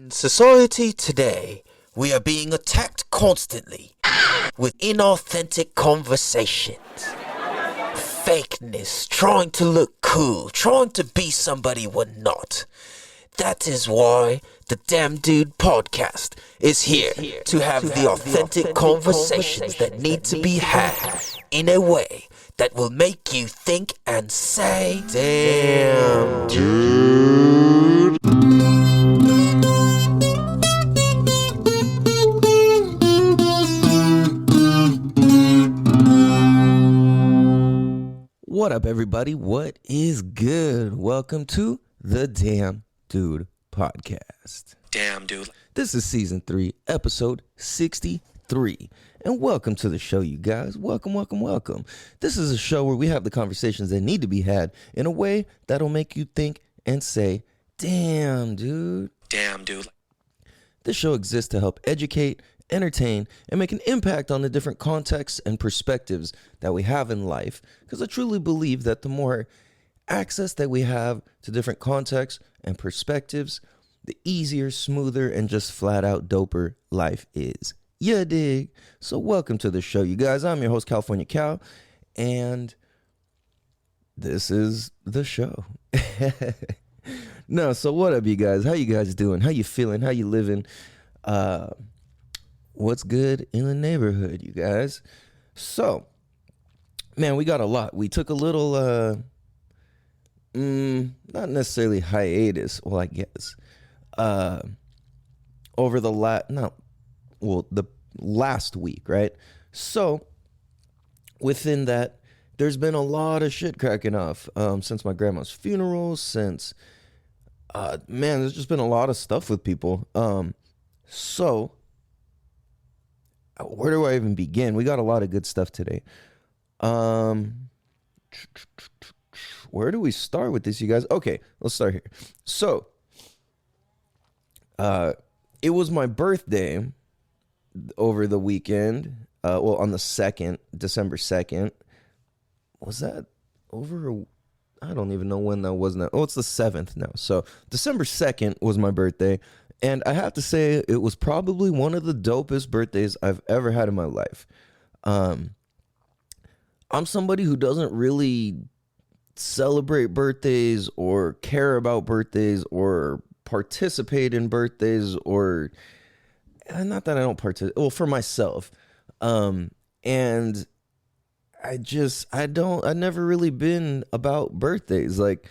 In society today, we are being attacked constantly with inauthentic conversations. Fakeness, trying to look cool, trying to be somebody we're not. That is why the Damn Dude podcast is here to have the authentic conversations that need to be had in a way that will make you think and say, Damn Dude. What up, everybody? What is good? Welcome to the Damn Dude podcast. Damn Dude. This is season 3, episode 63. And welcome to the show, you guys. Welcome. This is a show where we have the conversations that need to be had in a way that'll make you think and say, damn, dude. Damn Dude. This show exists to help educate, entertain, and make an impact on the different contexts and perspectives that we have in life. Because I truly believe that the more access that we have to different contexts and perspectives, the easier, smoother, and just flat out doper life is. Yeah, dig? So welcome to the show, you guys. I'm your host, California Cal, and this is the show. No, so what up, you guys? How you guys doing? How you feeling? How you living? What's good in the neighborhood, you guys? So, man, we got a lot. We took a little, not necessarily hiatus, well, I guess, over the last week, right? So, within that, there's been a lot of shit cracking off, since my grandma's funeral, since, man, there's just been a lot of stuff with people, so, where do I even begin? We got a lot of good stuff today. Where do we start with this, you guys? Okay, let's start here. So, it was my birthday over the weekend. On the 2nd, December 2nd. Was that over? I don't even know when that was now. Oh, it's the 7th now. So, December 2nd was my birthday. And I have to say, it was probably one of the dopest birthdays I've ever had in my life. I'm somebody who doesn't really celebrate birthdays or care about birthdays or participate in birthdays or, not that I don't participate, well, for myself. And I've never really been about birthdays, like,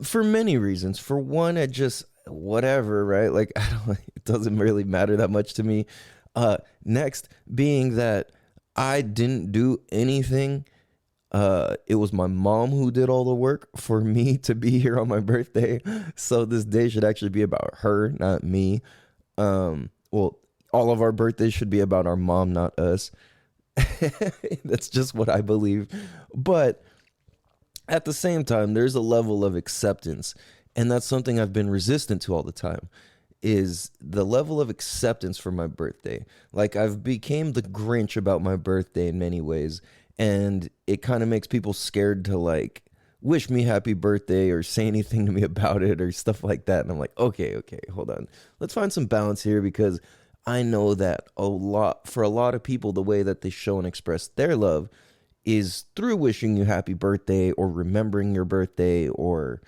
for many reasons. For one, whatever, right? Like, it doesn't really matter that much to me. Next being that I didn't do anything. It was my mom who did all the work for me to be here on my birthday. So this day should actually be about her, not me. Well, all of our birthdays should be about our mom, not us. That's just what I believe. But at the same time, there's a level of acceptance. And that's something I've been resistant to all the time, is the level of acceptance for my birthday. Like, I've became the Grinch about my birthday in many ways, and it kind of makes people scared to, like, wish me happy birthday or say anything to me about it or stuff like that. And I'm like, okay, hold on. Let's find some balance here, because I know that for a lot of people, the way that they show and express their love is through wishing you happy birthday or remembering your birthday or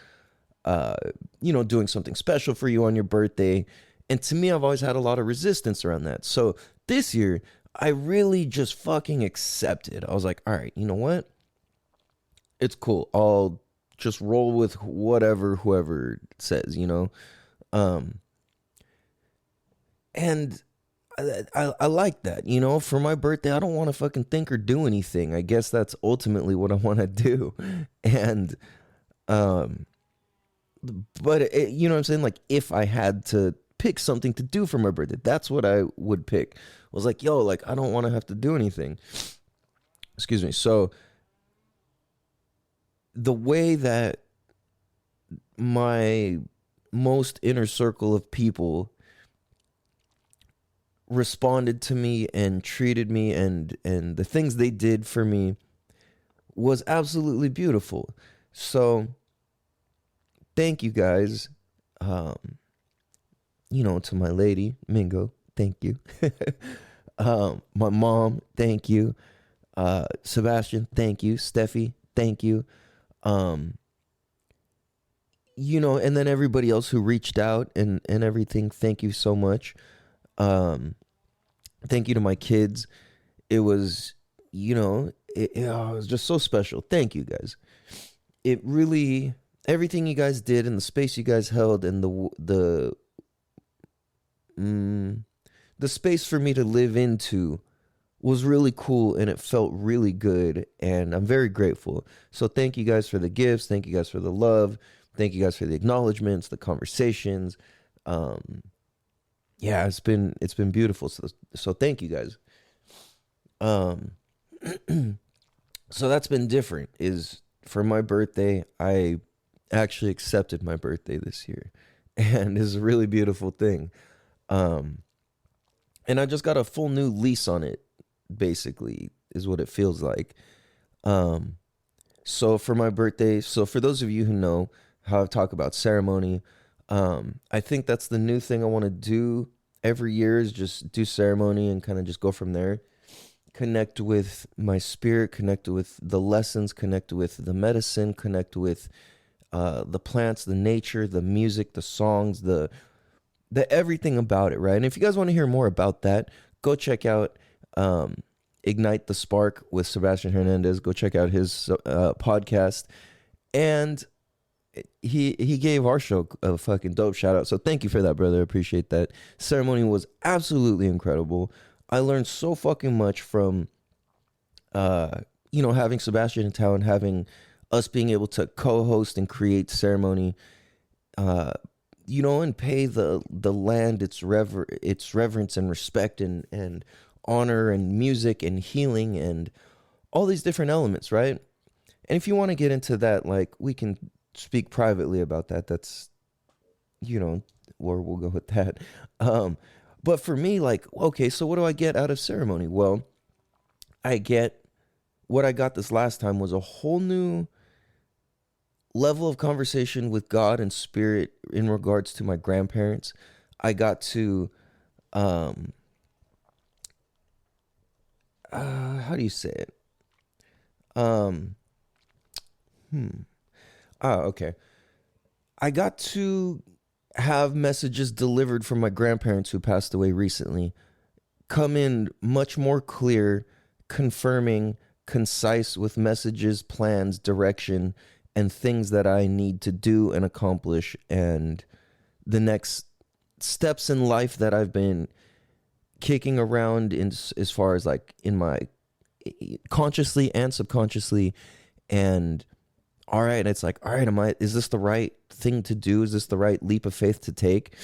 doing something special for you on your birthday. And to me, I've always had a lot of resistance around that. So this year, I really just fucking accepted. I was like, all right, you know what? It's cool. I'll just roll with whoever says, and I like that, for my birthday. I don't want to fucking think or do anything. I guess that's ultimately what I want to do. And, but you know what I'm saying? Like, if I had to pick something to do for my birthday, that's what I would pick. I was like, yo, like, I don't want to have to do anything. Excuse me. So the way that my most inner circle of people responded to me and treated me and the things they did for me was absolutely beautiful. So thank you guys. to my lady, Mingo, thank you. My mom, thank you. Sebastian, thank you. Steffi, thank you. And then everybody else who reached out and everything, thank you so much. Thank you to my kids. It was, it was just so special. Thank you guys. It really, everything you guys did and the space you guys held and the space for me to live into was really cool, and it felt really good, and I'm very grateful. So thank you guys for the gifts. Thank you guys for the love. Thank you guys for the acknowledgments, the conversations. Yeah, it's been beautiful. So thank you guys. So that's been different. Is for my birthday, I actually accepted my birthday this year, and it's a really beautiful thing. And I just got a full new lease on it, basically, is what it feels like. So for my birthday, so for those of you who know how I talk about ceremony, I think that's the new thing I want to do every year, is just do ceremony and kind of just go from there. Connect with my spirit, connect with the lessons, connect with the medicine, connect with the plants, the nature, the music, the songs, the everything about it, right? And if you guys want to hear more about that, go check out Ignite the Spark with Sebastian Hernandez. Go check out his podcast. And he gave our show a fucking dope shout out. So thank you for that, brother. I appreciate that. Ceremony was absolutely incredible. I learned so fucking much from, having Sebastian in town, having us being able to co-host and create ceremony, and pay the land its reverence and respect and honor and music and healing and all these different elements, right? And if you want to get into that, like, we can speak privately about that. That's, where we'll go with that. But for me, like, okay, so what do I get out of ceremony? Well, what I got this last time was a whole new level of conversation with God and spirit in regards to my grandparents. I got to, how do you say it? Okay. I got to have messages delivered from my grandparents who passed away recently come in much more clear, confirming, concise, with messages, plans, direction, and things that I need to do and accomplish, and the next steps in life that I've been kicking around in, as far as like in my consciously and subconsciously. And all right, it's like, all right, is this the right thing to do? Is this the right leap of faith to take?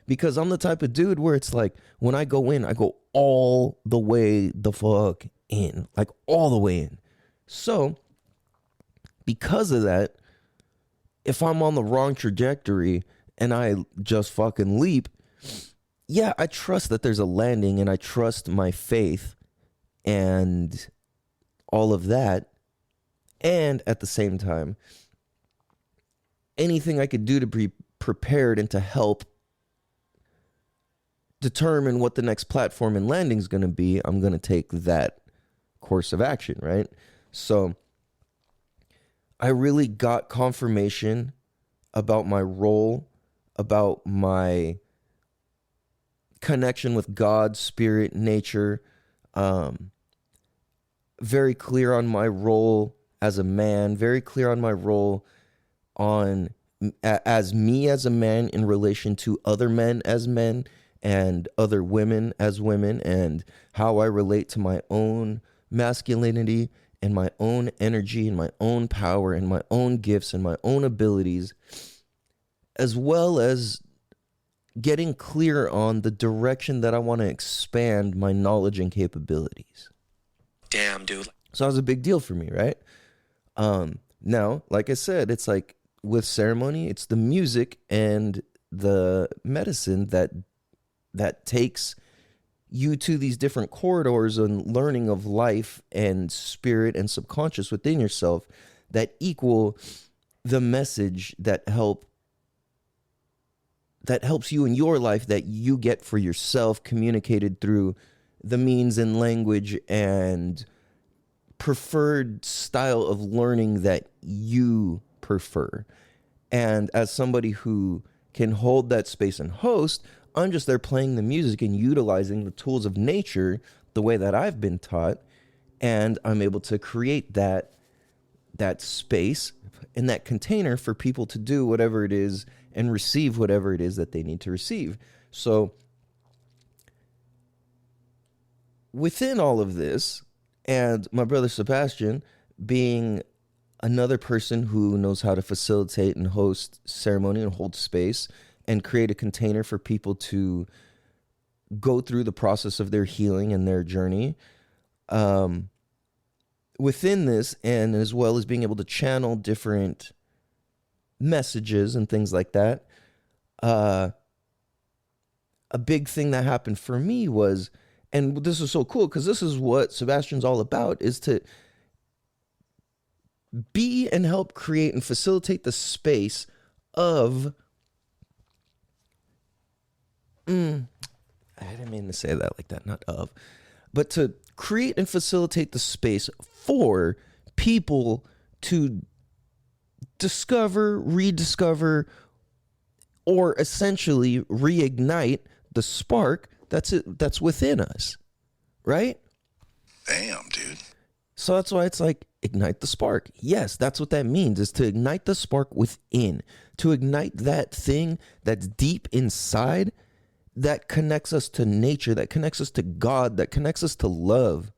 Because I'm the type of dude where it's like, when I go in, I go all the way the fuck in, like all the way in. So because of that, if I'm on the wrong trajectory and I just fucking leap, yeah, I trust that there's a landing, and I trust my faith and all of that. And at the same time, anything I could do to be prepared and to help determine what the next platform and landing is going to be, I'm going to take that course of action, right? So I really got confirmation about my role, about my connection with God, spirit, nature, very clear on my role as a man, very clear on my role as me as a man in relation to other men as men and other women as women, and how I relate to my own masculinity and my own energy and my own power and my own gifts and my own abilities, as well as getting clear on the direction that I want to expand my knowledge and capabilities. Damn, dude. So that was a big deal for me, right? Now, like I said, it's like with ceremony, it's the music and the medicine that takes you to these different corridors and learning of life and spirit and subconscious within yourself that equal the message that help that helps you in your life, that you get for yourself, communicated through the means and language and preferred style of learning that you prefer. And as somebody who can hold that space and host, I'm just there playing the music and utilizing the tools of nature the way that I've been taught. And I'm able to create that space and that container for people to do whatever it is and receive whatever it is that they need to receive. So within all of this, and my brother Sebastian being another person who knows how to facilitate and host ceremony and hold space and create a container for people to go through the process of their healing and their journey, within this, and as well as being able to channel different messages and things like that, a big thing that happened for me was, and this is so cool because this is what Sebastian's all about, is to be and help create and facilitate the space of, I didn't mean to say that like that, not of, but to create and facilitate the space for people to discover, rediscover, or essentially reignite the spark that's within us, right? Damn, dude. So that's why it's like, ignite the spark. Yes, that's what that means, is to ignite the spark within, to ignite that thing that's deep inside that connects us to nature, that connects us to God, that connects us to love,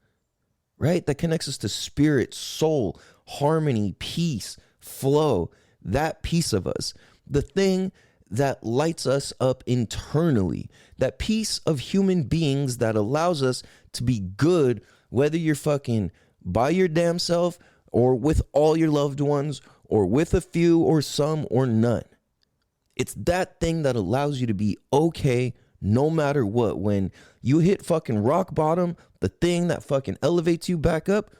right? That connects us to spirit, soul, harmony, peace, flow, that piece of us, the thing that lights us up internally, that piece of human beings that allows us to be good, whether you're fucking by your damn self or with all your loved ones or with a few or some or none. It's that thing that allows you to be okay no matter what. When you hit fucking rock bottom, the thing that fucking elevates you back up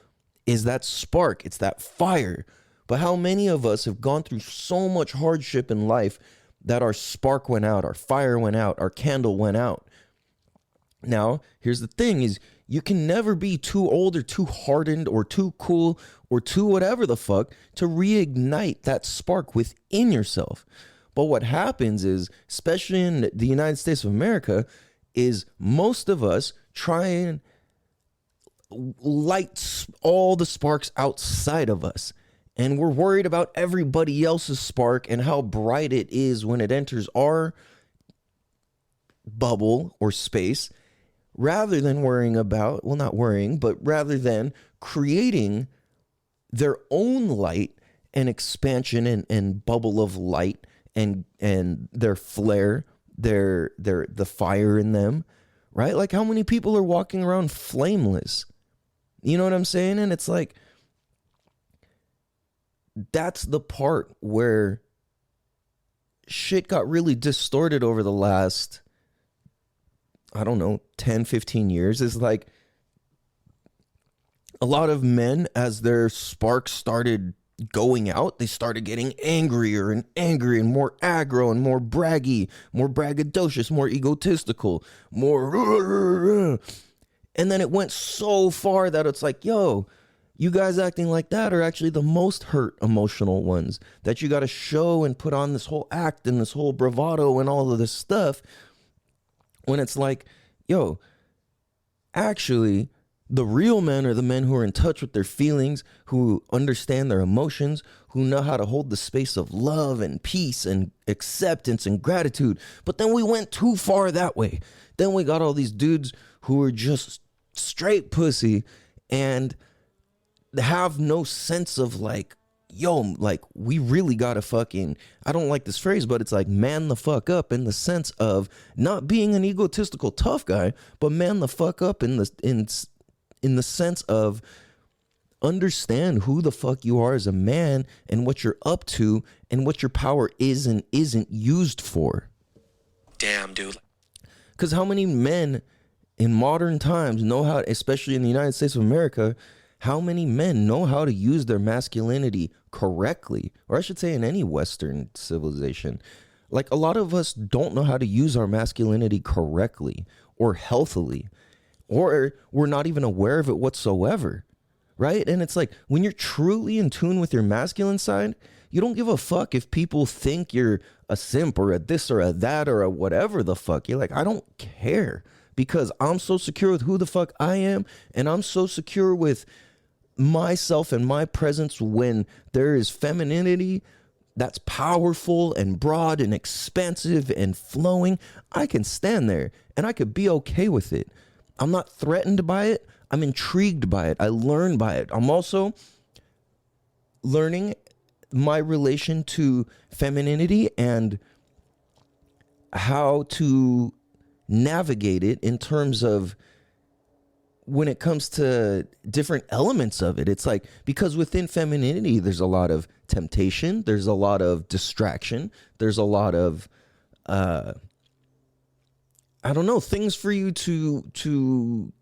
is that spark. It's that fire. But how many of us have gone through so much hardship in life that our spark went out, our fire went out, our candle went out? Now, here's the thing is, you can never be too old or too hardened or too cool or too whatever the fuck to reignite that spark within yourself. But what happens is, especially in the United States of America, is most of us try and light all the sparks outside of us. And we're worried about everybody else's spark and how bright it is when it enters our bubble or space, rather than worrying about, well, not worrying, but rather than creating their own light and expansion and bubble of light and their flare, the fire in them, right? Like, how many people are walking around flameless? You know what I'm saying? And it's like, that's the part where shit got really distorted over the last, I don't know, 10, 15 years. Is like, a lot of men, as their sparks started going out, they started getting angrier and angry and more aggro and more braggy, more braggadocious, more egotistical, more, and then it went so far that it's like, yo, you guys acting like that are actually the most hurt emotional ones, that you got to show and put on this whole act and this whole bravado and all of this stuff, when it's like, yo, actually, the real men are the men who are in touch with their feelings, who understand their emotions, who know how to hold the space of love and peace and acceptance and gratitude. But then we went too far that way. Then we got all these dudes who are just straight pussy and have no sense of like, yo, like, we really gotta fucking, I don't like this phrase, but it's like, man the fuck up, in the sense of not being an egotistical tough guy, but man the fuck up in the sense of understand who the fuck you are as a man and what you're up to and what your power is and isn't used for. Damn, dude. Because how many men in modern times know how, especially in the United States of America, how many men know how to use their masculinity correctly? Or I should say in any Western civilization. Like, a lot of us don't know how to use our masculinity correctly or healthily, or we're not even aware of it whatsoever, right? And it's like, when you're truly in tune with your masculine side, you don't give a fuck if people think you're a simp or a this or a that or a whatever the fuck. You're like, I don't care, because I'm so secure with who the fuck I am, and I'm so secure with myself and my presence when there is femininity that's powerful and broad and expansive and flowing. I can stand there and I could be okay with it. I'm not threatened by it. I'm intrigued by it. I learn by it. I'm also learning my relation to femininity and how to navigate it in terms of when it comes to different elements of it. It's like, because within femininity, there's a lot of temptation, there's a lot of distraction, there's a lot of, I don't know, things for you to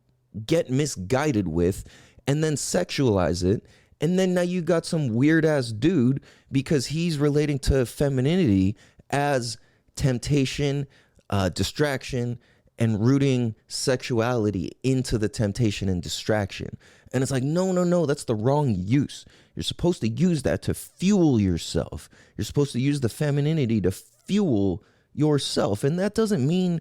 get misguided with and then sexualize it. And then now you got some weird ass dude, because he's relating to femininity as temptation, distraction, and rooting sexuality into the temptation and distraction. And it's like, no, that's the wrong use. You're supposed to use that to fuel yourself. You're supposed to use the femininity to fuel yourself. And that doesn't mean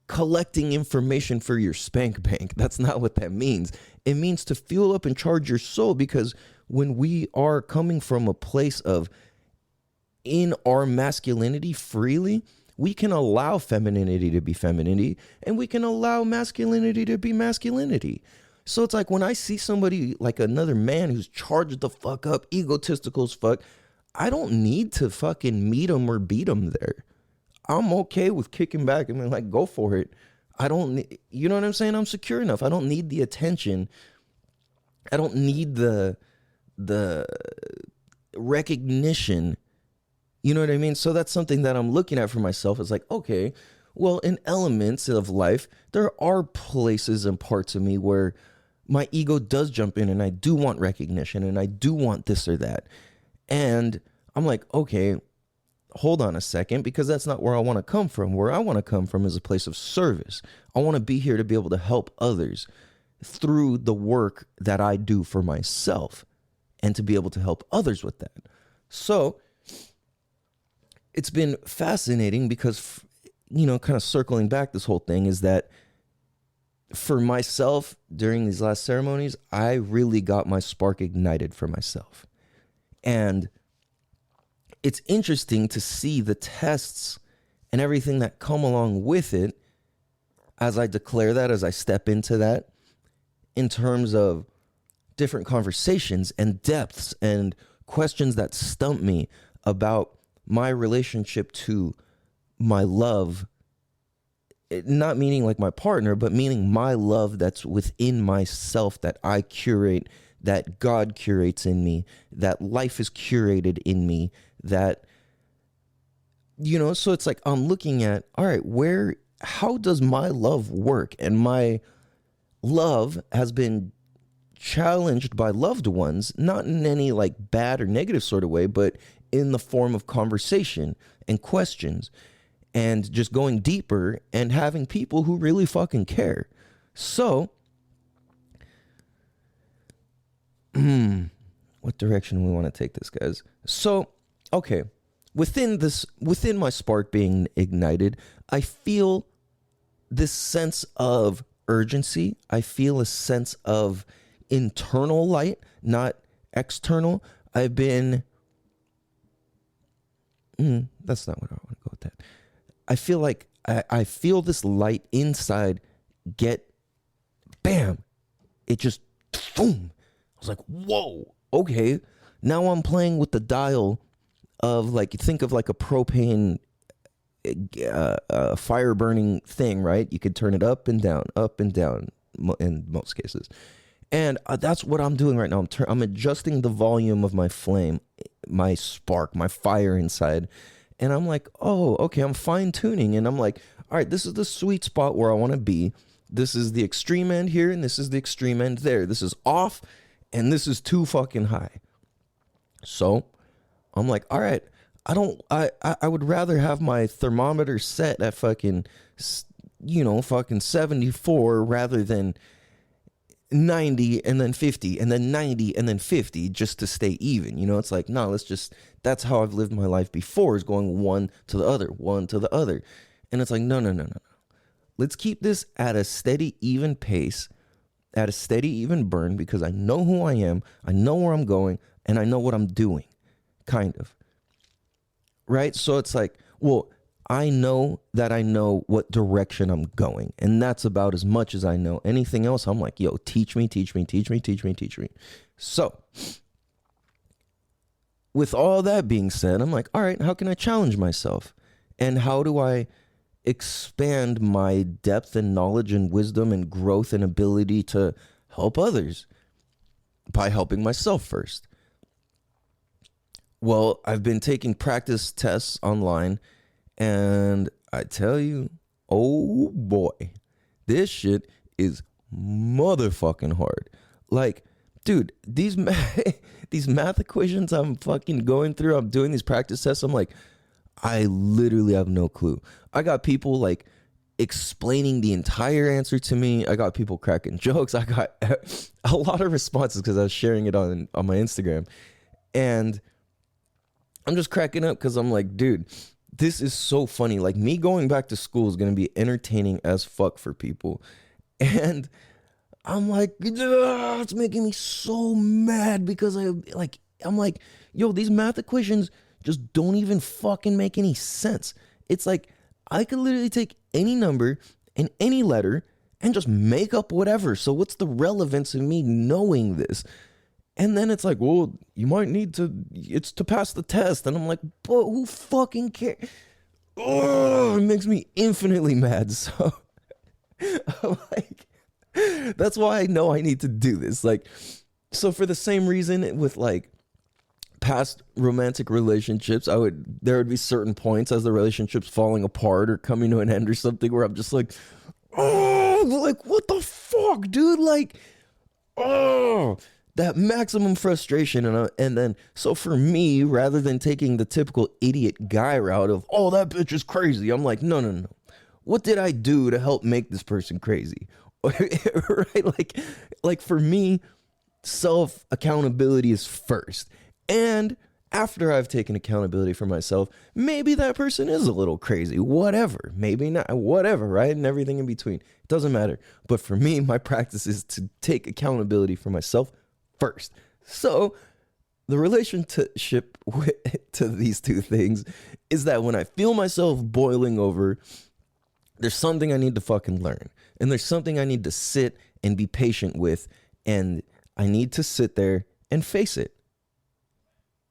collecting information for your spank bank. That's not what that means. It means to fuel up and charge your soul, because when we are coming from a place of in our masculinity freely, we can allow femininity to be femininity, and we can allow masculinity to be masculinity. So it's like, when I see somebody like another man who's charged the fuck up, egotistical as fuck, I don't need to fucking meet him or beat him there. I'm okay with kicking back and being like, go for it. I don't, you know what I'm saying? I'm secure enough. I don't need the attention. I don't need the recognition. You know what I mean? So that's something that I'm looking at for myself. It's like, okay, well, in elements of life, there are places and parts of me where my ego does jump in, and I do want recognition, and I do want this or that. And I'm like, okay, hold on a second, because that's not where I want to come from. Where I want to come from is a place of service. I want to be here to be able to help others through the work that I do for myself, and to be able to help others with that. So it's been fascinating because, you know, kind of circling back this whole thing, is that for myself during these last ceremonies, I really got my spark ignited for myself. And it's interesting to see the tests and everything that come along with it as I declare that, as I step into that, in terms of different conversations and depths and questions that stump me about my relationship to my love, not meaning like my partner, but meaning my love that's within myself, that I curate, that God curates in me, that life is curated in me, that, you know, so it's like, I'm looking at, all right, how does my love work? And my love has been challenged by loved ones, not in any like bad or negative sort of way, but in the form of conversation and questions, and just going deeper and having people who really fucking care. So, what direction we want to take this, guys? So, okay, within my spark being ignited, I feel this sense of urgency. I feel a sense of internal light, not external. I've been, that's not what I want to go with that. I feel like I feel this light inside get, bam, it just, boom. I was like, whoa, okay. Now I'm playing with the dial of, like, think of like a propane fire burning thing, right? You could turn it up and down in most cases. And that's what I'm doing right now. I'm adjusting the volume of my flame, my spark, my fire inside. And I'm like, oh, okay, I'm fine tuning. And I'm like, all right, this is the sweet spot where I want to be. This is the extreme end here, and this is the extreme end there. This is off, and this is too fucking high. So I'm like, all right, I would rather have my thermometer set at fucking 74 rather than 90 and then 50 and then 90 and then 50 just to stay even. It's like, no, that's how I've lived my life before, is going one to the other, one to the other. And it's like, no. Let's keep this at a steady, even pace, at a steady, even burn, because I know who I am, I know where I'm going, and I know what I'm doing, kind of. Right? So it's like, well, I know that I know what direction I'm going, and that's about as much as I know. Anything else, I'm like, yo, teach me. So, with all that being said, I'm like, all right, how can I challenge myself? And how do I expand my depth and knowledge and wisdom and growth and ability to help others? By helping myself first. Well, I've been taking practice tests online, and I tell you, oh boy, this shit is motherfucking hard. Like, dude, these math equations I'm fucking going through, I'm doing these practice tests, I'm like, I literally have no clue. I got people like explaining the entire answer to me. I got people cracking jokes. I got a lot of responses because I was sharing it on my Instagram. And I'm just cracking up because I'm like, dude, this is so funny. Like, me going back to school is going to be entertaining as fuck for people. And I'm like, it's making me so mad because I'm like, yo, these math equations just don't even fucking make any sense. It's like, I could literally take any number and any letter and just make up whatever. So what's the relevance of me knowing this? And then it's like, well, you might need it's to pass the test. And I'm like, but who fucking cares? Oh, it makes me infinitely mad. So I'm like, that's why I know I need to do this. Like, so for the same reason with like past romantic relationships, there would be certain points as the relationship's falling apart or coming to an end or something where I'm just like, oh, like, what the fuck, dude? Like, oh, that maximum frustration. And then, so for me, rather than taking the typical idiot guy route of, oh, that bitch is crazy, I'm like, no. What did I do to help make this person crazy? Right? Like for me, self accountability is first. And after I've taken accountability for myself, maybe that person is a little crazy, whatever, maybe not, whatever, right? And everything in between. It doesn't matter. But for me, my practice is to take accountability for myself first. So the relationship to these two things is that when I feel myself boiling over, there's something I need to fucking learn. And there's something I need to sit and be patient with. And I need to sit there and face it.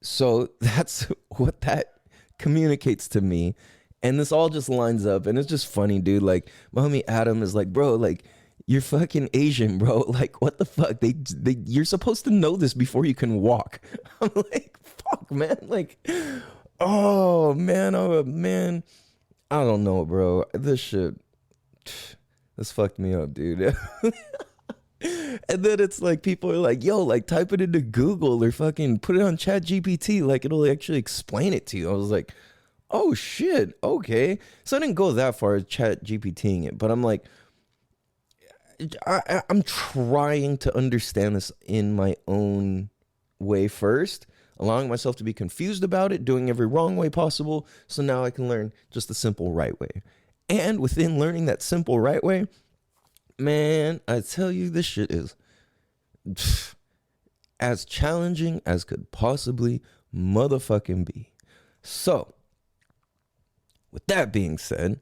So that's what that communicates to me. And this all just lines up. And it's just funny, dude. Like, my homie Adam is like, bro, like, you're fucking Asian, bro. Like, what the fuck? You're supposed to know this before you can walk. I'm like, fuck, man. Like, oh, man. I don't know, bro. This fucked me up, dude. And then it's like, people are like, yo, like, type it into Google or fucking put it on Chat GPT. Like, it'll actually explain it to you. I was like, oh, shit. Okay. So I didn't go that far as Chat GPTing it. But I'm like, I'm trying to understand this in my own way first, allowing myself to be confused about it, doing every wrong way possible. So now I can learn just the simple right way. And within learning that simple right way, man, I tell you, this shit is as challenging as could possibly motherfucking be. So, with that being said,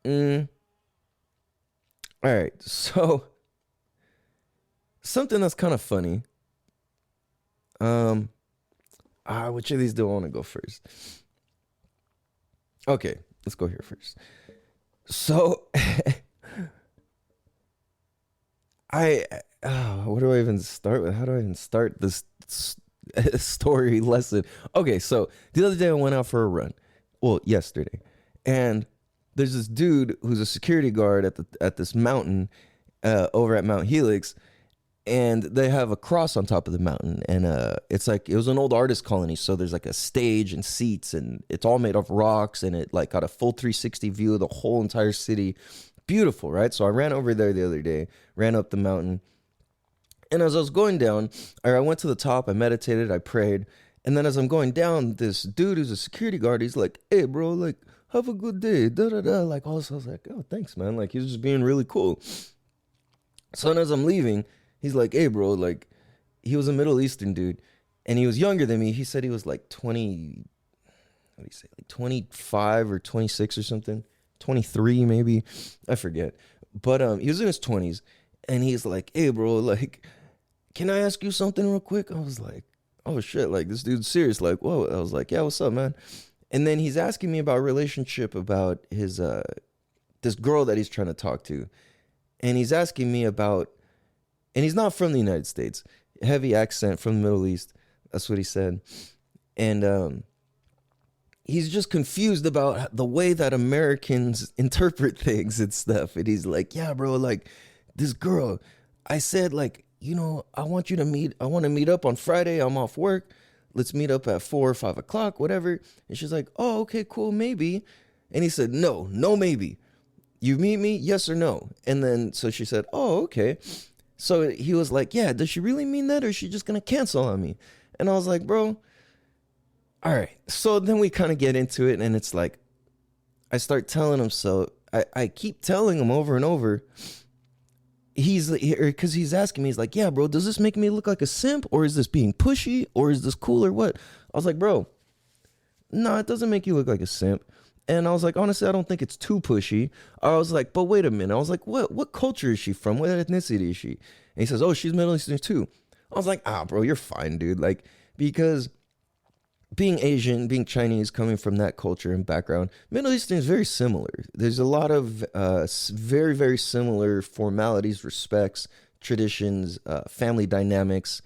all right, so something that's kind of funny. Which of these do I want to go first? Okay, let's go here first. So, where do I even start with? How do I even start this story lesson? Okay, so the other day I went out for a run. Well, yesterday. And there's this dude who's a security guard at this mountain over at Mount Helix. and they have a cross on top of the mountain, and it's like it was an old artist colony, so there's like a stage and seats, and it's all made of rocks, and it like got a full 360 view of the whole entire city. Beautiful, right? So I ran over there the other day, ran up the mountain, and as I was going down, I went to the top, I meditated, I prayed, and then as I'm going down, this dude who's a security guard, he's like, "Hey bro, like have a good day, da da da," like all this. I was like, "Oh, thanks man," like he was just being really cool. So then as I'm leaving, he's like, "Hey, bro," like, he was a Middle Eastern dude, and he was younger than me. He said he was like 20, what do you say, like 25 or 26 or something, 23 maybe, I forget. But he was in his 20s, and he's like, "Hey, bro, like, can I ask you something real quick?" I was like, "Oh shit, like this dude's serious." Like, whoa. I was like, "Yeah, what's up, man?" And then he's asking me about a relationship, about his this girl that he's trying to talk to, and he's asking me about. And he's not from the United States. Heavy accent from the Middle East. That's what he said. And he's just confused about the way that Americans interpret things and stuff. And he's like, "Yeah, bro, like this girl, I said, like, I want to meet up on Friday. I'm off work. Let's meet up at 4 or 5 o'clock, whatever." And she's like, "Oh, okay, cool, maybe." And he said, no, maybe. You meet me, yes or no? And then, so she said, "Oh, okay." So he was like, "Yeah, does she really mean that, or is she just going to cancel on me?" And I was like, "Bro, all right." So then we kind of get into it, and it's like, I start telling him, so I keep telling him over and over, because he's asking me, he's like, "Yeah, bro, does this make me look like a simp, or is this being pushy, or is this cool, or what?" I was like, "Bro, no, it doesn't make you look like a simp." And I was like, "Honestly, I don't think it's too pushy." I was like, "But wait a minute." I was like, what culture is she from? What ethnicity is she?" And he says, "Oh, she's Middle Eastern too." I was like, "Bro, you're fine, dude." Like, because being Asian, being Chinese, coming from that culture and background, Middle Eastern is very similar. There's a lot of very, very similar formalities, respects, traditions, family dynamics,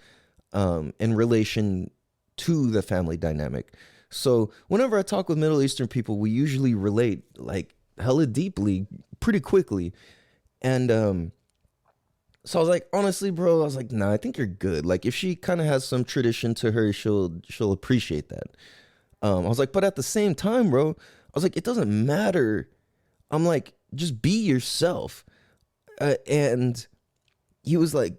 in relation to the family dynamic. So whenever I talk with Middle Eastern people, we usually relate like hella deeply, pretty quickly. And so I was like, "Honestly, bro," I was like, "Nah, I think you're good. Like, if she kind of has some tradition to her, she'll appreciate that." I was like, "But at the same time, bro," I was like, "it doesn't matter." I'm like, "Just be yourself." And he was like,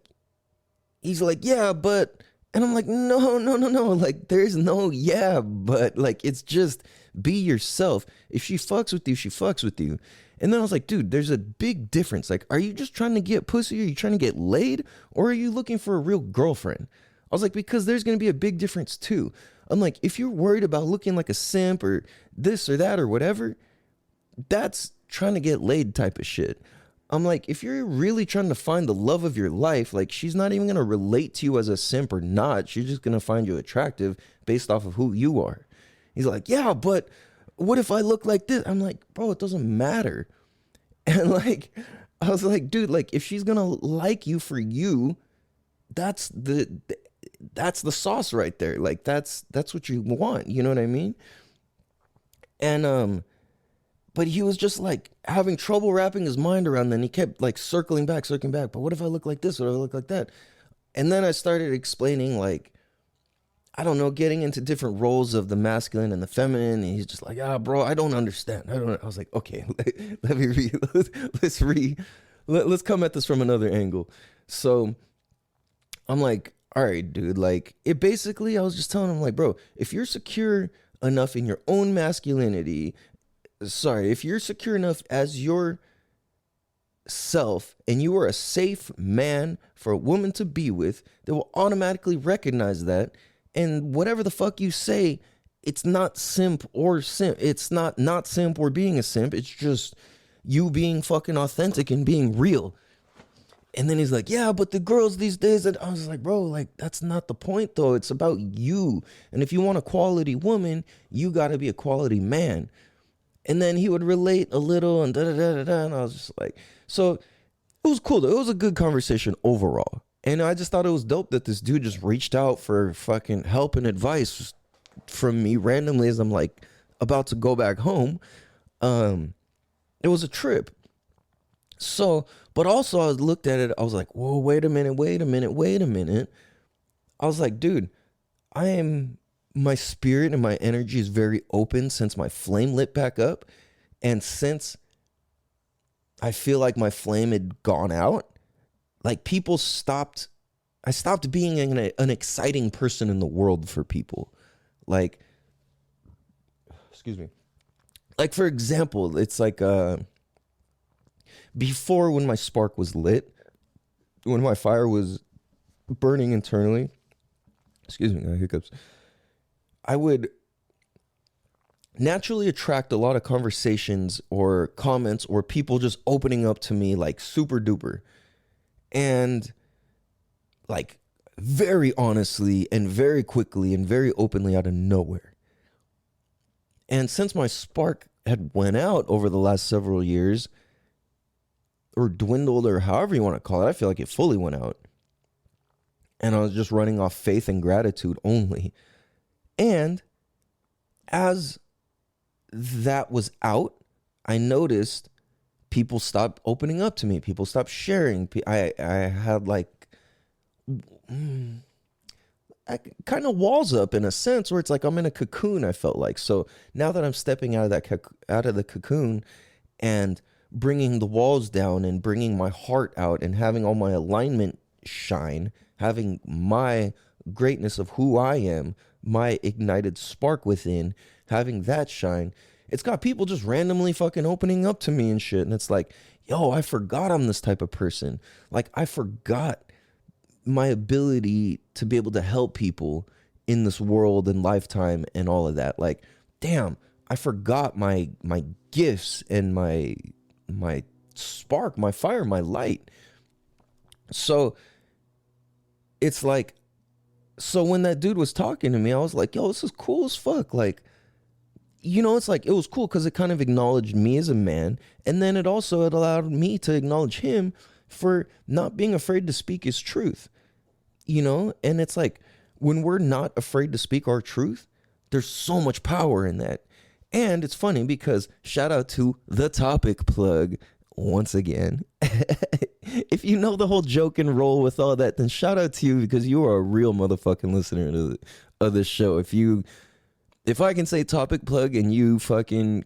"Yeah, but," and I'm like, "No, no, no, no. Like, there's no yeah, but like, it's just be yourself. If she fucks with you, she fucks with you." And then I was like, "Dude, there's a big difference. Like, are you just trying to get pussy? Are you trying to get laid? Or are you looking for a real girlfriend?" I was like, "Because there's going to be a big difference too." I'm like, if you're worried about looking like a simp or this or that or whatever, that's trying to get laid type of shit. I'm like, if you're really trying to find the love of your life, like, she's not even going to relate to you as a simp or not. She's just going to find you attractive based off of who you are. He's like, "Yeah, but what if I look like this?" I'm like, "Bro, it doesn't matter." And like, I was like, "Dude, like, if she's going to like you for you, that's the sauce right there. Like, that's what you want. You know what I mean?" And, but he was just like having trouble wrapping his mind around that. And he kept like circling back. "But what if I look like this? What if I look like that?" And then I started explaining, like, I don't know, getting into different roles of the masculine and the feminine. And he's just like, "Bro, I don't understand. I was like, "Okay, let me let's come at this from another angle." So I'm like, "All right, dude, like, it basically," I was just telling him, like, "Bro, if you're secure enough in your own masculinity, if you're secure enough as your self and you are a safe man for a woman to be with, they will automatically recognize that. And whatever the fuck you say, it's not simp or simp. It's not simp or being a simp. It's just you being fucking authentic and being real." And then he's like, "Yeah, but the girls these days," and I was like, "Bro, like, that's not the point though. It's about you. And if you want a quality woman, you got to be a quality man." And then he would relate a little and da-da-da-da-da. And I was just like, so it was cool though. It was a good conversation overall. And I just thought it was dope that this dude just reached out for fucking help and advice from me randomly as I'm like about to go back home. It was a trip. So, but also I looked at it, I was like, whoa, wait a minute. I was like, dude, my spirit and my energy is very open since my flame lit back up. And since I feel like my flame had gone out, like I stopped being an exciting person in the world for people. Like, excuse me. Like, for example, it's like, before, when my spark was lit, when my fire was burning internally, excuse me, I got hiccups, I would naturally attract a lot of conversations or comments or people just opening up to me like super duper. And like very honestly and very quickly and very openly out of nowhere. And since my spark had went out over the last several years, or dwindled, or however you want to call it, I feel like it fully went out. And I was just running off faith and gratitude only. And as that was out, I noticed people stopped opening up to me. People stopped sharing. I had like kind of walls up in a sense where it's like I'm in a cocoon, I felt like. So now that I'm stepping out of the cocoon and bringing the walls down and bringing my heart out and having all my alignment shine, having my greatness of who I am, my ignited spark within, having that shine, it's got people just randomly fucking opening up to me and shit. And it's like, yo, I forgot I'm this type of person. Like, I forgot my ability to be able to help people in this world and lifetime and all of that. Like, damn, I forgot my gifts and my spark, my fire, my light. So it's like, so when that dude was talking to me, I was like, yo, this is cool as fuck. Like, you know, it's like, it was cool because it kind of acknowledged me as a man. And then it allowed me to acknowledge him for not being afraid to speak his truth, you know? And it's like, when we're not afraid to speak our truth, there's so much power in that. And it's funny because shout out to the topic plug once again. If you know the whole joke and roll with all that, then shout out to you because you are a real motherfucking listener of this show. If I can say topic plug and you fucking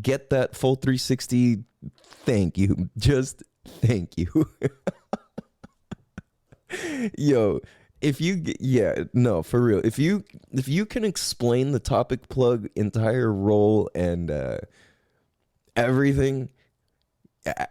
get that full 360, thank you. Just thank you. Yo, for real. If you can explain the topic plug entire role and everything,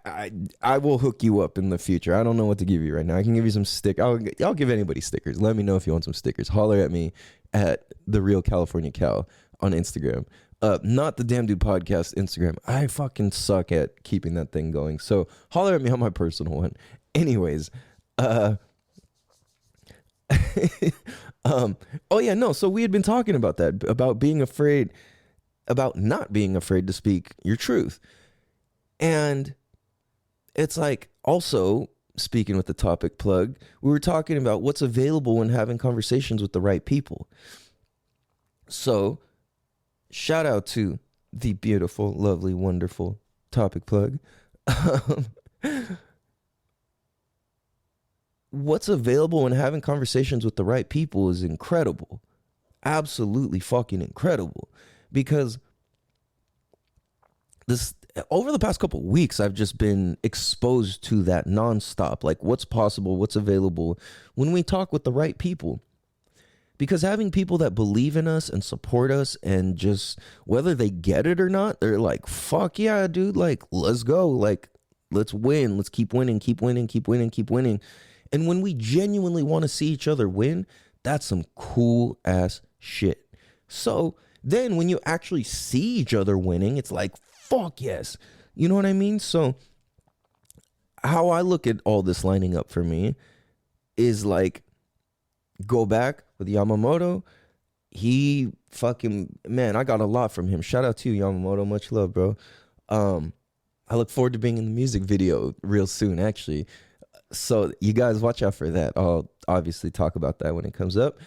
I will hook you up in the future. I don't know what to give you right now. I can give you some I'll give anybody stickers. Let me know if you want some stickers. Holler at me at The Real California Cow on Instagram. Not the Damn Dude Podcast Instagram. I fucking suck at keeping that thing going. So holler at me on my personal one. Anyways, so we had been talking about that, about not being afraid to speak your truth. And it's like, also speaking with the topic plug, we were talking about what's available when having conversations with the right people. So shout out to the beautiful, lovely, wonderful topic plug. What's available when having conversations with the right people is incredible. Absolutely fucking incredible. Because over the past couple of weeks, I've just been exposed to that nonstop. Like, what's possible, what's available when we talk with the right people. Because having people that believe in us and support us, and just whether they get it or not, they're like, fuck yeah, dude, like, let's go. Like, let's win. Let's keep winning. And when we genuinely want to see each other win, that's some cool ass shit. So then when you actually see each other winning, it's like, fuck yes. You know what I mean? So how I look at all this lining up for me is like, go back with Yamamoto. He fucking, man, I got a lot from him. Shout out to you, Yamamoto. Much love, bro. I look forward to being in the music video real soon, actually. So you guys watch out for that. I'll obviously talk about that when it comes up.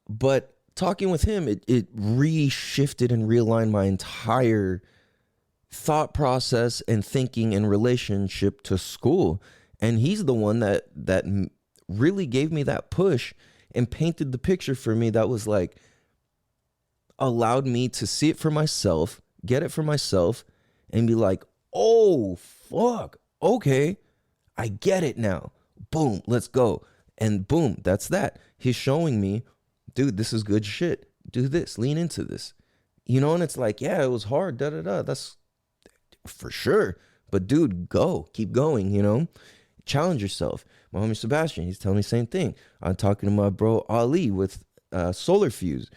But talking with him, it reshifted and realigned my entire thought process and thinking in relationship to school. And he's the one that really gave me that push and painted the picture for me that was like, allowed me to see it for myself, get it for myself, and be like, oh, fuck, okay, I get it now. Boom, let's go. And boom, that's that. He's showing me, dude, this is good shit. Do this, lean into this. You know, and it's like, yeah, it was hard, da-da-da. That's for sure. But dude, go, keep going, you know? Challenge yourself. My homie Sebastian, he's telling me the same thing. I'm talking to my bro Ali with Solar Fuse.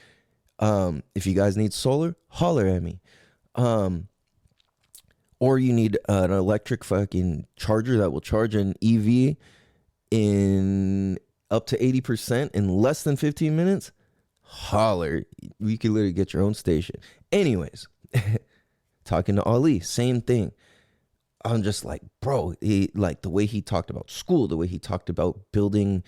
If you guys need solar, holler at me. Or you need an electric fucking charger that will charge an EV in up to 80% in less than 15 minutes, holler. You can literally get your own station. Anyways, talking to Ali, same thing. I'm just like, bro, like the way he talked about school, the way he talked about building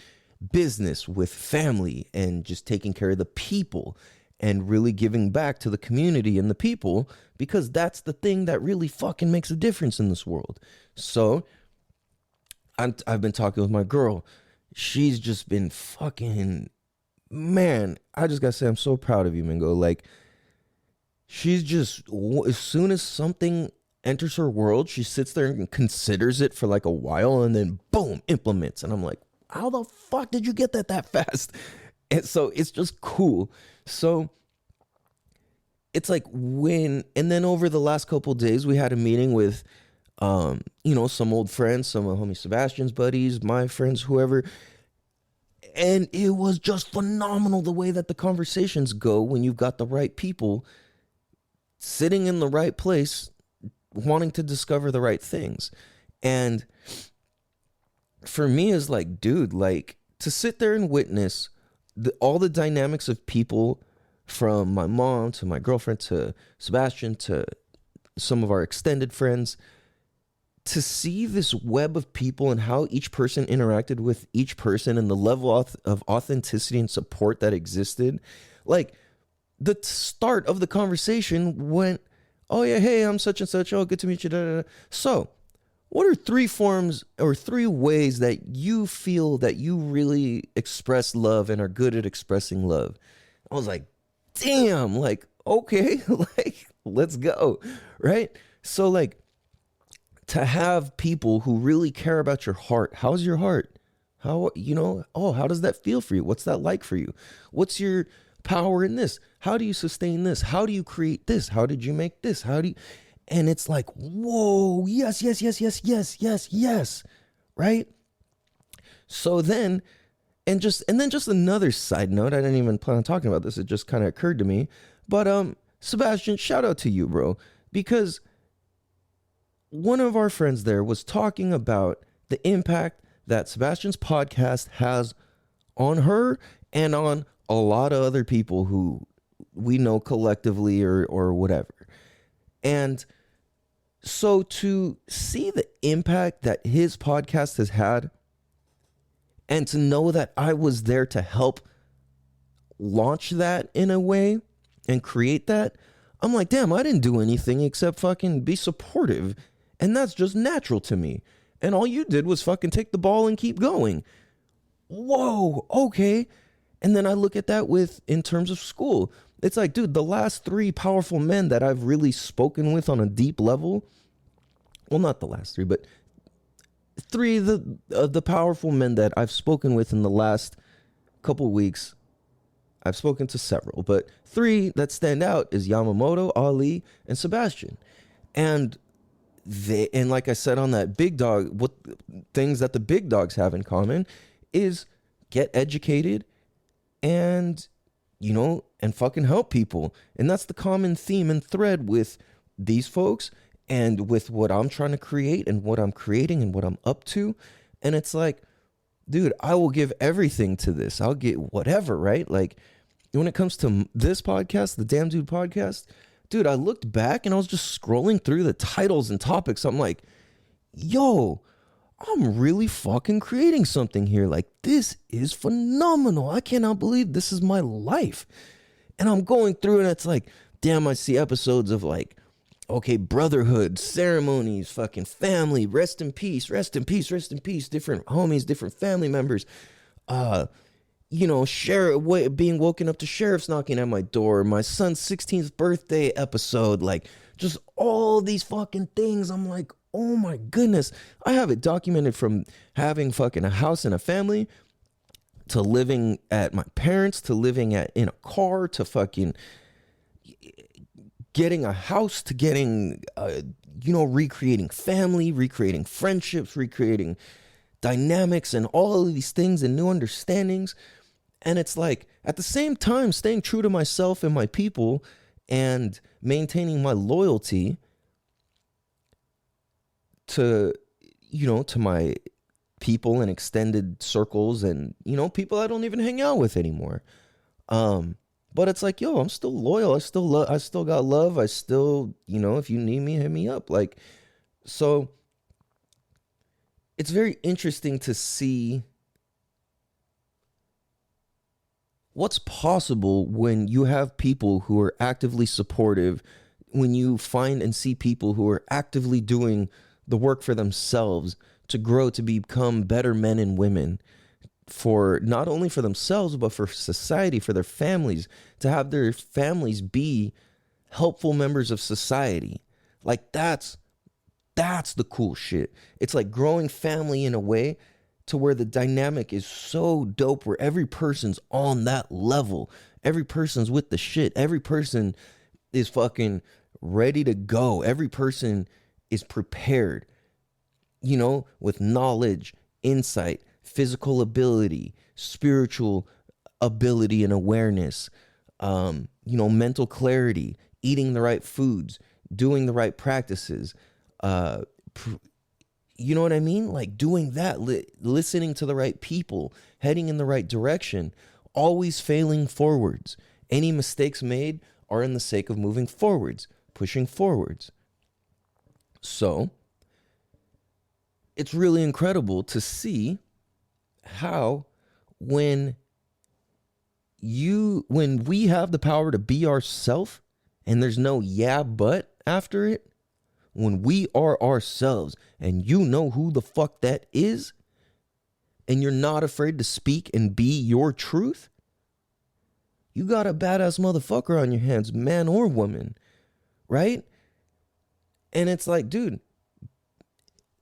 business with family and just taking care of the people and really giving back to the community and the people, because that's the thing that really fucking makes a difference in this world. So I've been talking with my girl. She's just been fucking, man, I just gotta say, I'm so proud of you, Mingo. Like, she's just, as soon as something enters her world, she sits there and considers it for like a while and then boom, implements. And I'm like, how the fuck did you get that fast? And so it's just cool. So it's like and then over the last couple of days, we had a meeting with, you know, some old friends, some of homie Sebastian's buddies, my friends, whoever. And it was just phenomenal the way that the conversations go when you've got the right people sitting in the right place, wanting to discover the right things. And for me is like, dude, like to sit there and witness all the dynamics of people, from my mom to my girlfriend to Sebastian to some of our extended friends, to see this web of people and how each person interacted with each person and the level of authenticity and support that existed. Like the start of the conversation went, oh yeah, hey, I'm such and such. Oh, good to meet you. Da, da, da. So what are 3 forms or 3 ways that you feel that you really express love and are good at expressing love? I was like, damn, like, okay, like, let's go, right? So, like, to have people who really care about your heart. How's your heart? How, you know, oh, how does that feel for you? What's that like for you? What's your power in this? How do you sustain this? How do you create this? How did you make this? How do you... And it's like, whoa, yes, yes, yes, yes, yes, yes, yes, right? So then, and then just another side note, I didn't even plan on talking about this, it just kind of occurred to me, but Sebastian, shout out to you, bro, because one of our friends there was talking about the impact that Sebastian's podcast has on her and on a lot of other people who we know collectively or whatever. And so to see the impact that his podcast has had, and to know that I was there to help launch that in a way and create that, I'm like, damn, I didn't do anything except fucking be supportive. And that's just natural to me. And all you did was fucking take the ball and keep going. Whoa, okay. And then I look at that in terms of school. It's like, dude, the last 3 powerful men that I've really spoken with on a deep level, well, not the last 3, but 3 of the powerful men that I've spoken with in the last couple of weeks, I've spoken to several, but 3 that stand out is Yamamoto, Ali, and Sebastian. And like I said on that big dog, what things that the big dogs have in common is get educated and, you know, and fucking help people. And that's the common theme and thread with these folks and with what I'm trying to create and what I'm creating and what I'm up to. And it's like, dude, I will give everything to this. I'll get whatever, right? Like when it comes to this podcast, the Damn Dude podcast, dude, I looked back and I was just scrolling through the titles and topics. I'm like, yo, I'm really fucking creating something here. Like, this is phenomenal. I cannot believe this is my life. And I'm going through and it's like, damn, I see episodes of like okay, brotherhood, ceremonies, fucking family, rest in peace, rest in peace, rest in peace, different homies, different family members, being woken up to sheriffs knocking at my door, my son's 16th birthday episode, like just all these fucking things. I'm like, oh my goodness. I have it documented from having fucking a house and a family to living at my parents, to living in a car, to fucking getting a house, to getting, recreating family, recreating friendships, recreating dynamics and all of these things and new understandings. And it's like, at the same time, staying true to myself and my people and maintaining my loyalty to my people and extended circles and, people I don't even hang out with anymore. But it's like, yo, I'm still loyal. I still got love. I still, if you need me, hit me up. Like, so it's very interesting to see what's possible when you have people who are actively supportive, when you find and see people who are actively doing the work for themselves to grow, to become better men and women, for not only for themselves, but for society, for their families, to have their families be helpful members of society. Like that's the cool shit. It's like growing family in a way to where the dynamic is so dope, where every person's on that level. Every person's with the shit. Every person is fucking ready to go. Every person is prepared, with knowledge, insight, physical ability, spiritual ability and awareness, mental clarity, eating the right foods, doing the right practices, you know what I mean? Like doing that, listening to the right people, heading in the right direction, always failing forwards. Any mistakes made are in the sake of moving forwards, pushing forwards. So it's really incredible to see how when we have the power to be ourselves and there's no yeah but after it, when we are ourselves and you know who the fuck that is, and you're not afraid to speak and be your truth, you got a badass motherfucker on your hands, man or woman, right? And it's like, dude,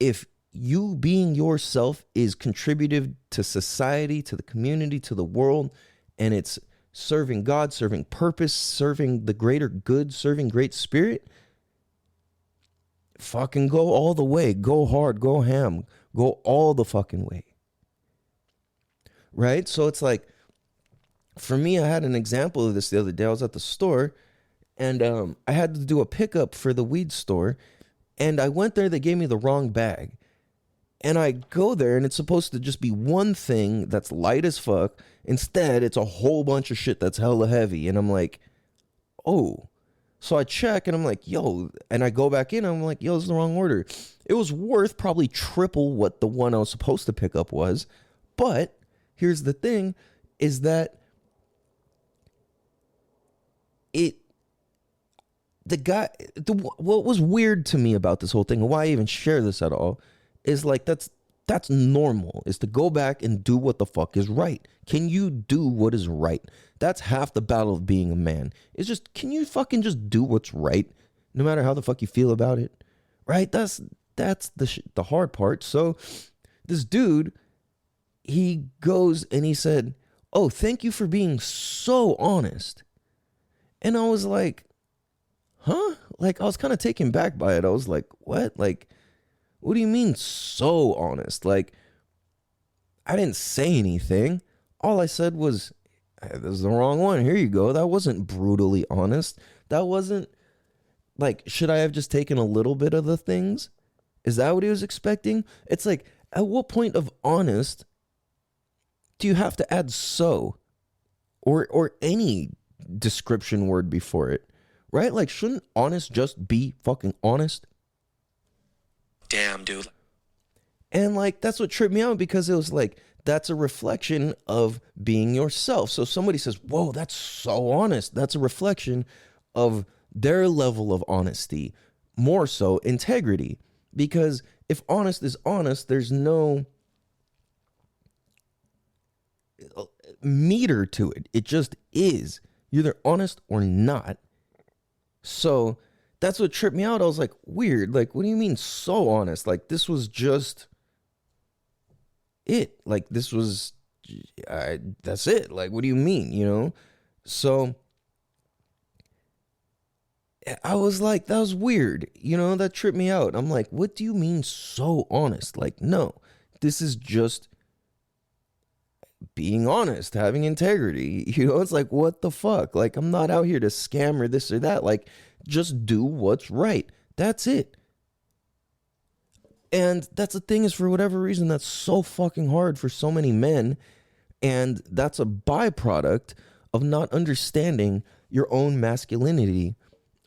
if you being yourself is contributive to society, to the community, to the world, and it's serving God, serving purpose, serving the greater good, serving great spirit, fucking go all the way, go hard, go ham, go all the fucking way. Right? So it's like, for me, I had an example of this the other day. I was at the store and I had to do a pickup for the weed store, and I went there, they gave me the wrong bag. And I go there and it's supposed to just be one thing that's light as fuck. Instead, it's a whole bunch of shit that's hella heavy. And I'm like, oh. So I check and I'm like, yo, and I go back in and I'm like, yo, this is the wrong order. It was worth probably triple what the one I was supposed to pick up was. But here's the thing, is that what was weird to me about this whole thing, and why I even share this at all, is like, that's normal, is to go back and do what the fuck is right. Can you do what is right? That's half the battle of being a man. It's just, can you fucking just do what's right, no matter how the fuck you feel about it, right? That's the hard part. So this dude, he goes and he said, oh, thank you for being so honest. And I was like, huh? Like, I was kind of taken back by it. I was like, what? Like, what do you mean so honest? Like, I didn't say anything. All I said was, hey, this is the wrong one. Here you go. That wasn't brutally honest. That wasn't like, should I have just taken a little bit of the things? Is that what he was expecting? It's like, at what point of honest do you have to add so or any description word before it, right? Like, shouldn't honest just be fucking honest? Damn, dude. And like, that's what tripped me out, because it was like, that's a reflection of being yourself. So somebody says, whoa, that's so honest. That's a reflection of their level of honesty, more so integrity. Because if honest is honest, there's no meter to it. It just is. You're either honest or not. So that's what tripped me out. I was like, weird. Like, what do you mean so honest? Like, this was just it. Like, this was, that's it. Like, what do you mean, you know? So I was like, that was weird. You know, that tripped me out. I'm like, what do you mean so honest? Like, no, this is just being honest, having integrity. You know, it's like, what the fuck? Like, I'm not out here to scam or this or that. Like, just do what's right. That's it. And that's the thing, is for whatever reason, that's so fucking hard for so many men. And that's a byproduct of not understanding your own masculinity.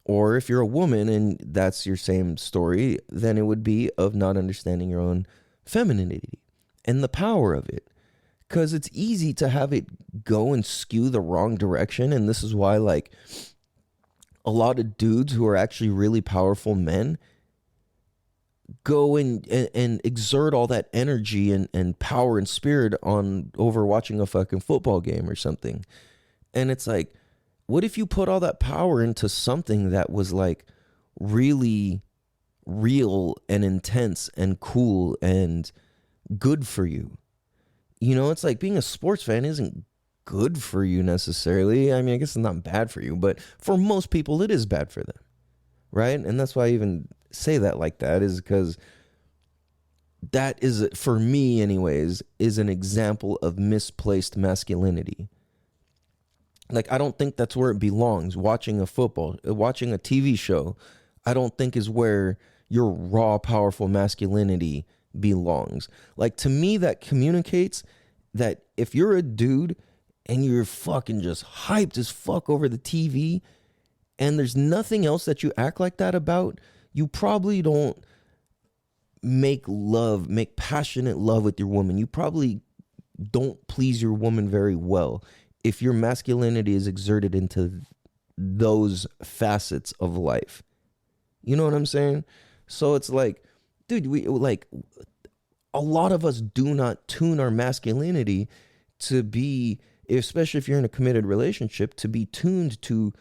Or if you're a woman and that's your same story, then it would be of not understanding your own femininity and the power of it. Because it's easy to have it go and skew the wrong direction. And this is why, like, a lot of dudes who are actually really powerful men go and exert all that energy and power and spirit on over watching a fucking football game or something. And it's like, what if you put all that power into something that was like really real and intense and cool and good for you? You know, it's like being a sports fan isn't good for you necessarily. I mean, I guess it's not bad for you, but for most people, it is bad for them, right? And that's why I even say that like that, is because that is, for me anyways, is an example of misplaced masculinity. Like, I don't think that's where it belongs. Watching a TV show, I don't think is where your raw, powerful masculinity belongs. Like, to me, that communicates that if you're a dude and you're fucking just hyped as fuck over the TV and there's nothing else that you act like that about, you probably don't make passionate love with your woman. You probably don't please your woman very well if your masculinity is exerted into those facets of life. You know what I'm saying? So it's like, dude, a lot of us do not tune our masculinity to be, especially if you're in a committed relationship, to be tuned to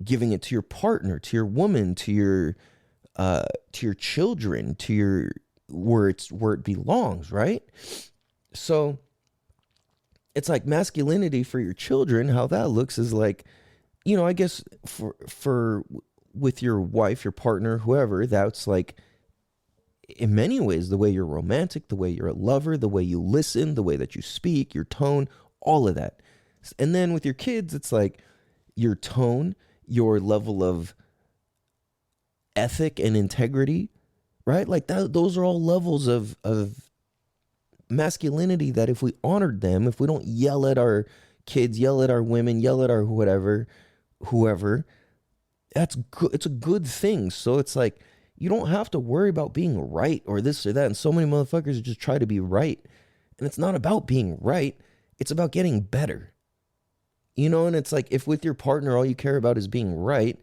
giving it to your partner, to your woman, to your children, to your where it belongs, right? So it's like masculinity for your children, how that looks is like, you know, I guess for with your wife, your partner, whoever, that's like, in many ways, the way you're romantic, the way you're a lover, the way you listen, the way that you speak, your tone, all of that. And then with your kids, it's like your tone, your level of ethic and integrity, right? Like that, those are all levels of masculinity that if we honored them, if we don't yell at our kids, yell at our women, yell at our whoever, that's good. It's a good thing. So it's like, you don't have to worry about being right or this or that. And so many motherfuckers just try to be right. And it's not about being right. It's about getting better. You know, and it's like, if with your partner, all you care about is being right,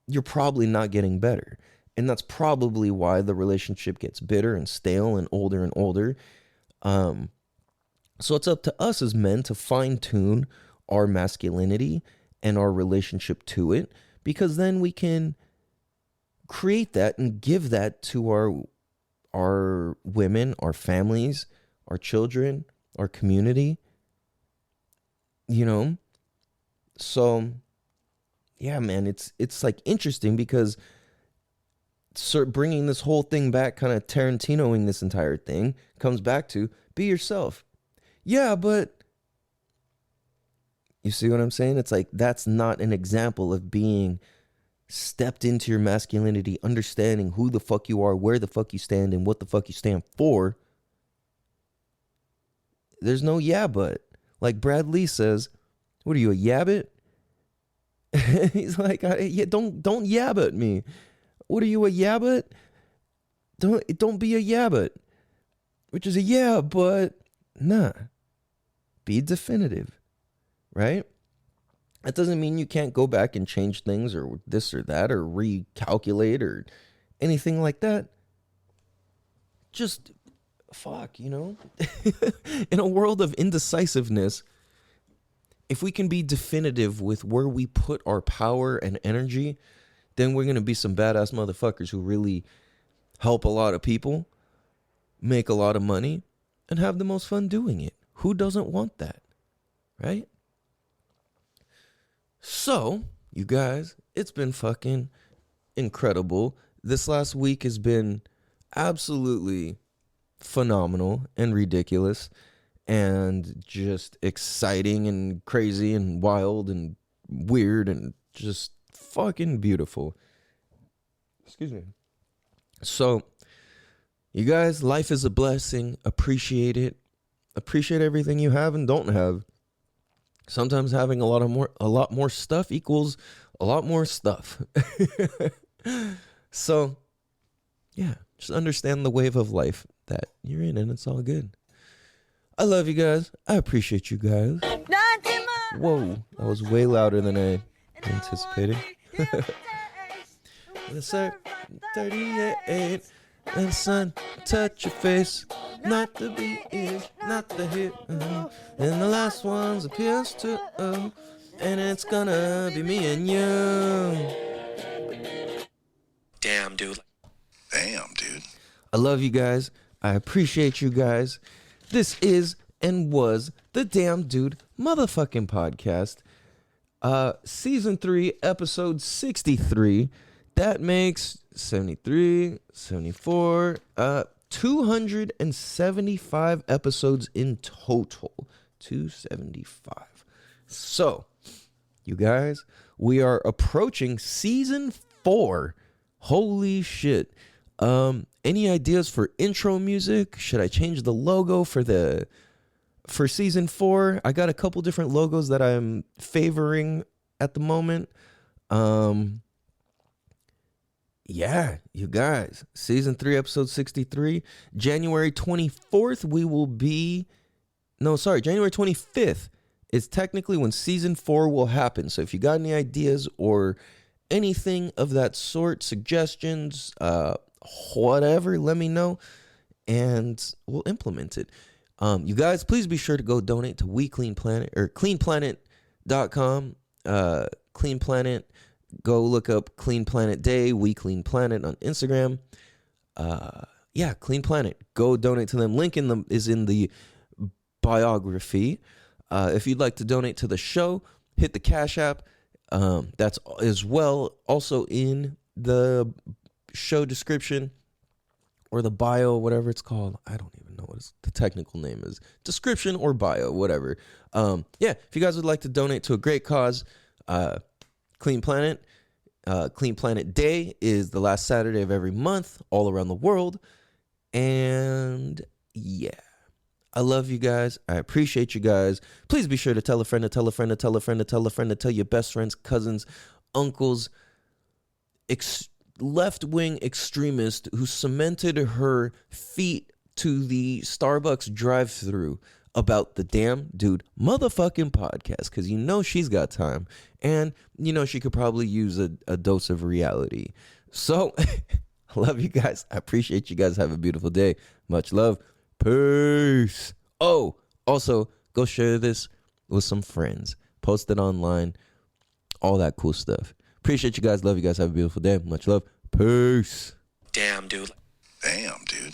you're probably not getting better. And that's probably why the relationship gets bitter and stale and older. So it's up to us as men to fine tune our masculinity and our relationship to it, because then we can create that and give that to our women, our families, our children, our community, you know? So yeah, man, it's like interesting because bringing this whole thing back, kind of Tarantinoing this entire thing, comes back to be yourself. Yeah, but you see what I'm saying? It's like, that's not an example of being stepped into your masculinity, understanding who the fuck you are, where the fuck you stand, and what the fuck you stand for. There's no yeah, but. Like Brad Lee says, what are you, a yabbit? He's like, yeah, don't yab at me. What are you, a yabbit? Don't be a yabbit. Which is a yeah, but nah. Be definitive, right? That doesn't mean you can't go back and change things or this or that or recalculate or anything like that, just fuck, you know? In a world of indecisiveness, if we can be definitive with where we put our power and energy, then we're going to be some badass motherfuckers who really help a lot of people, make a lot of money, and have the most fun doing it. Who doesn't want that? Right? So, you guys, it's been fucking incredible. This last week has been absolutely phenomenal and ridiculous and just exciting and crazy and wild and weird and just fucking beautiful. Excuse me. So, you guys, life is a blessing. Appreciate it. Appreciate everything you have and don't have. Sometimes having a lot more stuff equals a lot more stuff. So, yeah, just understand the wave of life that you're in, and it's all good. I love you guys. I appreciate you guys. Whoa, that was way louder than I anticipated. Let's start 38. And son, touch your face. Not the beat, not the hit. And the last one's a PS2. And it's gonna be me and you. Damn, dude. Damn, dude. I love you guys. I appreciate you guys. This is and was the Damn Dude motherfucking podcast. Season 3, episode 63. That makes 73, 74, 275 episodes in total. 275. So, you guys, we are approaching season 4. Holy shit. Any ideas for intro music? Should I change the logo for season 4? I got a couple different logos that I'm favoring at the moment. Yeah, you guys, season 3, episode 63, January 24th, January 25th is technically when season 4 will happen. So if you got any ideas or anything of that sort, suggestions, whatever, let me know and we'll implement it. You guys, please be sure to go donate to We Clean Planet or cleanplanet.com. Clean Planet. Go look up Clean Planet Day, We Clean Planet on Instagram. Clean Planet. Go donate to them. Link is in the biography. If you'd like to donate to the show, hit the Cash App. That's as well also in the show description or the bio, whatever it's called. I don't even know what the technical name is. Description or bio, whatever. If you guys would like to donate to a great cause, Clean Planet. Clean Planet Day is the last Saturday of every month all around the world. And yeah, I love you guys. I appreciate you guys. Please be sure to tell a friend to tell a friend to tell a friend to tell a friend to tell your best friends, cousins, uncles, left-wing extremist who cemented her feet to the Starbucks drive-thru about the Damn Dude motherfucking podcast, because you know she's got time and you know she could probably use a dose of reality. So I love you guys. I appreciate you guys. Have a beautiful day. Much love. Peace. Oh, also go share this with some friends, post it online, all that cool stuff. Appreciate you guys. Love you guys. Have a beautiful day. Much love. Peace. Damn, dude. Damn, dude.